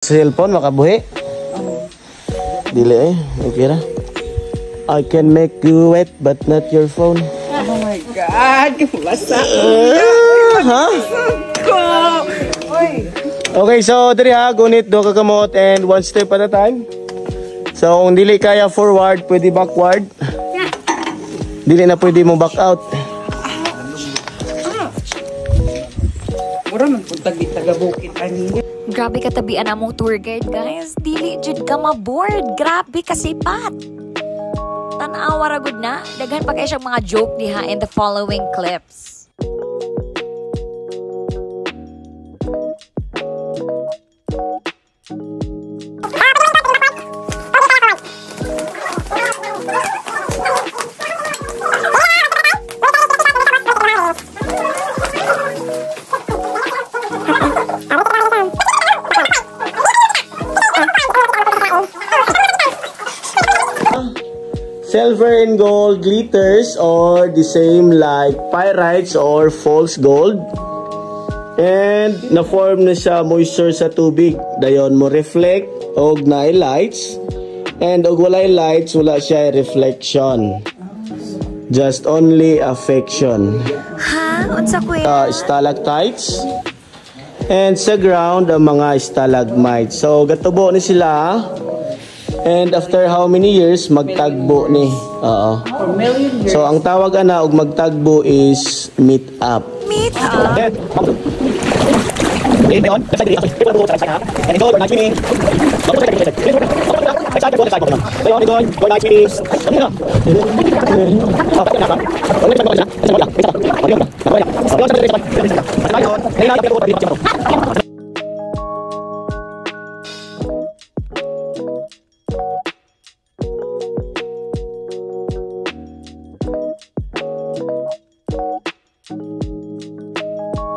Cellphone makabuhi. Dili eh, okay ra. I can make you wet but not your phone. Oh my God, basta. Ha? Okay, so diri ha, gunit do ka kamot and one step at a time. So kung dili kaya forward, pwede backward. Dili na pwede mo back out. Mura man kung taga-bukid ani. Grabe katabian na mong tour guide, guys. Dili jud ka ma-board. Grabe kasipat. Tanawa ra gud na. Daghan pa kay siyang mga joke diha in the following clips. Silver and gold glitters or the same like pyrites or false gold. And na-form na siya moisture sa tubig. Dayon mo reflect og naay lights. And og walay lights, wala siya reflection. Just only affection. Ha? Unsa kuya? Stalactites. And sa ground, ang mga stalagmites. So, gatubo ni sila. And after how many years, magtagbo ni. Oo. So, ang tawag na og magtagbo is meet up. Meet up?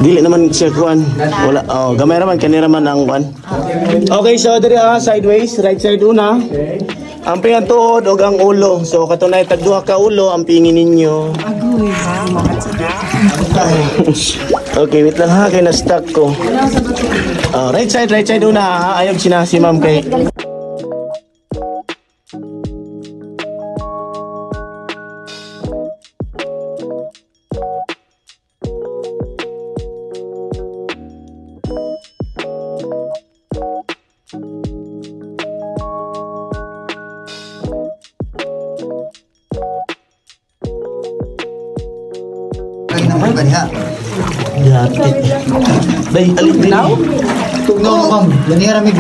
Dili naman siya kuan. Wala. Oh, gamay raman kanira man ang kuan. Okay, so diri sideways, right side una. Ang pingan tuhod og ang ulo. So katunay tagduha ka ulo ang pingin ninyo. Agoy ha, Okay, wait lang ha, kay na-stuck ko. Right side una ha. Ayog si ma'am kay. Ay naman kanya. Yati. Day, alin din. Tugnaw naman. Yan ramig